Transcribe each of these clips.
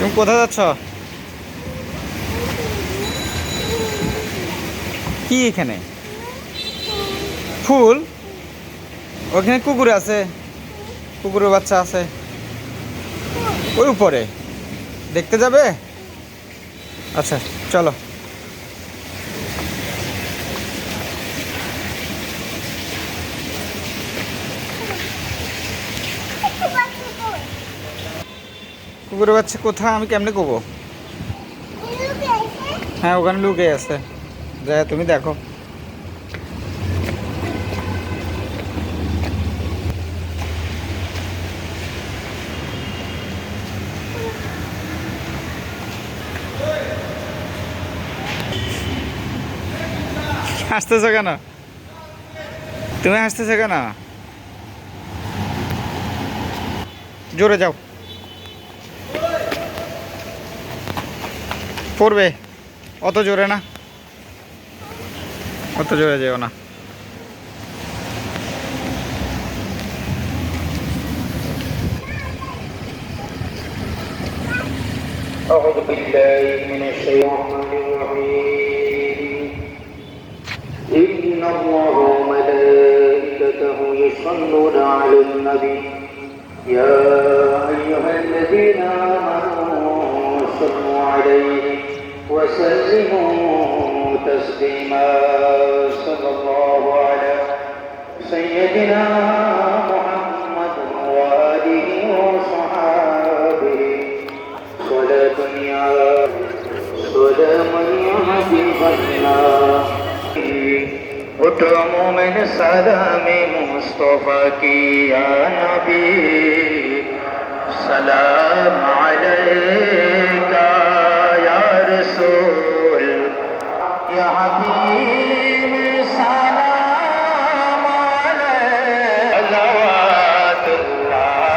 তুমি কোথায় যাচ্ছ? কি এখানে ফুল? ওখানে কুকুর আছে, কুকুরের বাচ্চা আছে ওই উপরে, দেখতে যাবে? আচ্ছা চলো। কুকুরের বাচ্চা কোথায়, আমি কেমনে কবো? হ্যাঁ ওখানে লুকিয়ে আছে, যা তুমি দেখো। হাসতেছো কেন? তুমি হাসতেছো কেন? জোরে যাও, পড়বে। অত জোরে না, অত জোরে যেও না। أعوذ بالله من الشيطان الرجيم إن الله وملائكته يصلون على النبي يا أيها الذين آمنوا صلوا عليه وسلموا تسليما صلى الله على سيدنا محمد وآله وصحابه صلاة يا سلاما يا حبيب الله اٹھو مومن سلام مصطفیٰ کی یا نبی سلام علیکہ یا رسول یا حبیب سلام علیکہ صلوات اللہ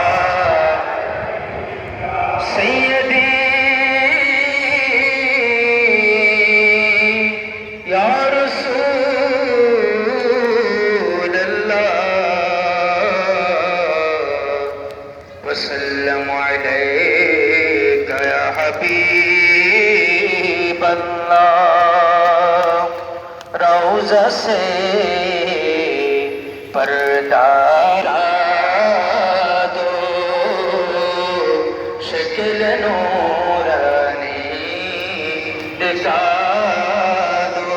سیدی یا رسول اللہ وسلم علیکہ یا حبیب اللہ روضہ سے پردہ دو شکل نورانی دکھا دو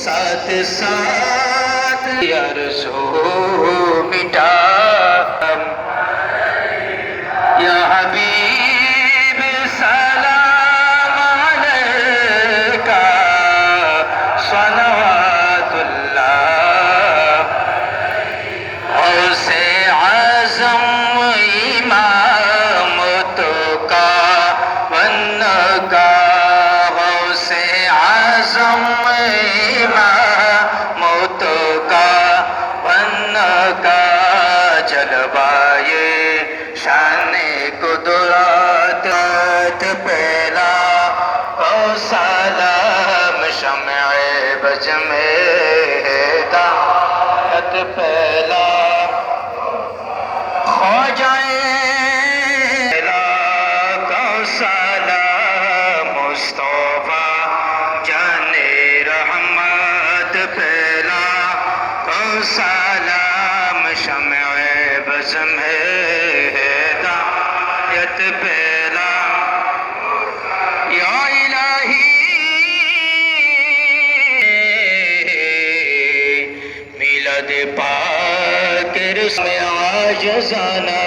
ساتھ ساتھ یارسو مٹا یا حبیب سلام علیکہ صلوات اللہ غوث اعظم امام تو کا ون کا غوث اعظم امام تو کا ون کا جلوائے شان قدرت پہلا او سلام شمع بج میں ہدایت پہلا ہو جائے کو سلام مصطفیٰ جان رحمت پہلا کو سلام شمع بز میں ہدایت پہلا یا الہی میلاد پاک رسم عاجزانہ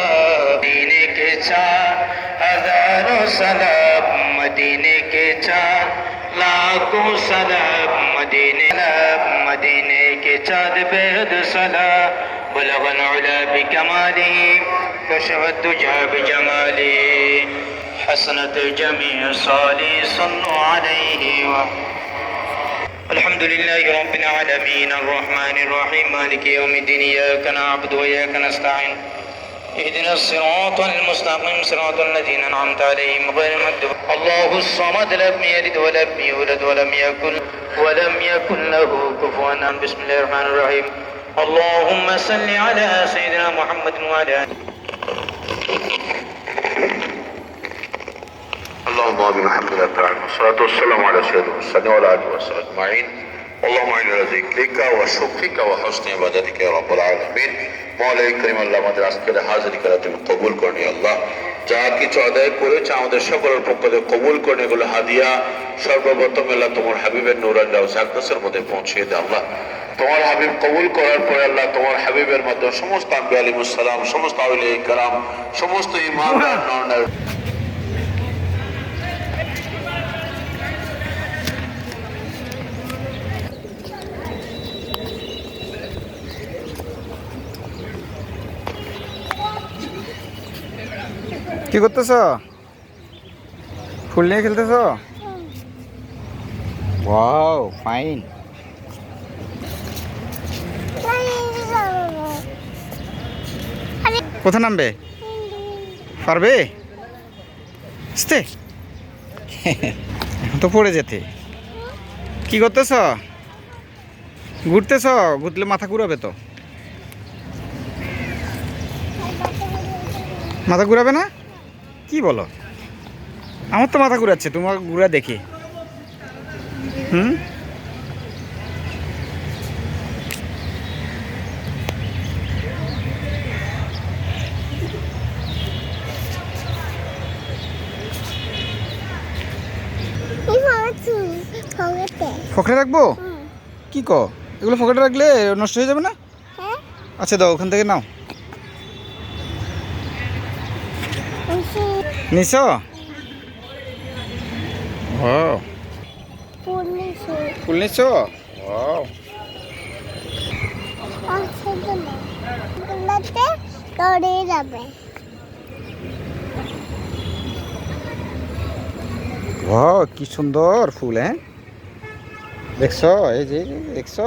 مدینے کے 4,000 سلام مدینے کے 4 لاکھوں سلام مدینے کے چاند بید سلام بلغ العلا بکمالی کشف الدجى بجمالی حسنت جميع صالح صلوا عليه الحمد لله رب العالمين الرحمن الرحيم مالك يوم الدين إياك نعبد وإياك نستعين اهدنا الصراط المستقيم صراط الذين أنعمت عليهم غير المغضوب الله الصمد لم يلد ولم يولد ولم يكن له كفوا أحد بسم الله الرحمن الرحيم اللهم صل على سيدنا محمد وعلى آله أسماء بحمد الله تعالى والصلاة والسلام على سيد المرسلين وعلى آله وصحبه أجمعين اللهم إنا على ذكرك وشكرك وحسن عبادتك يا رب العالمين মৌলাই করিম আল্লাহ আমাদের আজকের হাজিরি করা তুমি কবুল করনি আল্লাহ যা কিছু আদায় করেছে আমাদের সকলের পক্ষ থেকে কবুল করনি এগুলো হাদিয়া সর্বপ্রথম আল্লাহ তোমার হাবিবের নূরান রাউজ আকদাসের মধ্যে পৌঁছিয়ে দাও আল্লাহ তোমার হাবিব কবুল করার পরে আল্লাহ তোমার হাবিবের মধ্যে সমস্ত আম্বিয়া আলাইহিস সালাম সমস্ত আউলিয়া کرام সমস্ত ইমানদার নরনার কি করতেছ? ফুল নিয়ে খেলতেছ? Wow fine. কোথায় নামবে? পারবে? আস্তে। এখন তো পড়ে যেতে। কি করতেছ? ঘুরতেছ? ঘুরলে মাথা ঘুরাবে তো। মাথা ঘুরাবে না? কি বলো? আমার তো মাথা ঘুরাচ্ছে, তোমার ঘুরা দেখি। পকেটে রাখবো? কি কো? এগুলো পকেটে রাখলে নষ্ট হয়ে যাবে না? আচ্ছা দাও, ওখান থেকে নাও। নিছো? ও ফুল নিছো? ও কি সুন্দর ফুল। হ্যাঁ দেখছো? এই যে দেখছো,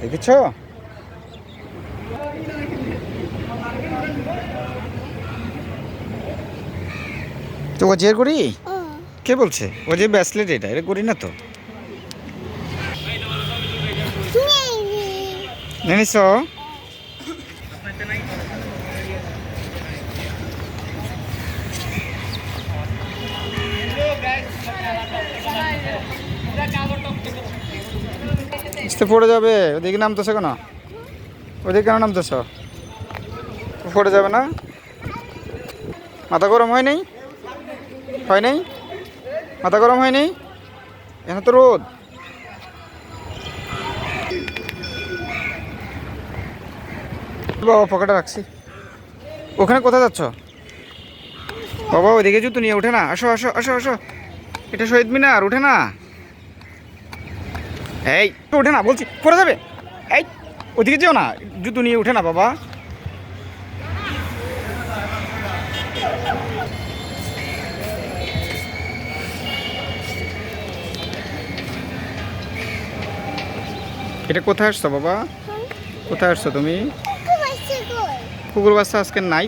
দেখেছো? তো ও জের করি? কে বলছে? ও যে ব্যাসলেট, এটা করি না তো। নিস পড়ে যাবে। ওদিকে নামতেছ কেন? ওদিকে কেন নামতেছ? পড়ে যাবে না? মাথা গরম হয় নাই? হয় নাই? মাথা গরম হয় নাই? এখন তো রোদ। বাবা পকেটে রাখছি। ওখানে কোথায় যাচ্ছ বাবা? ওইদিকে জুতো নিয়ে উঠে না। আসো আসো আসো আসো, এটা শহীদ মিনার, উঠে না। এই তো উঠে না বলছি, পড়ে যাবে। এই ওদিকে যেও না, জুতো নিয়ে উঠে না বাবা। এটা কোথায় আসছো বাবা? কোথায় আসছো তুমি? কুকুর বাচ্চা আজকে নাই।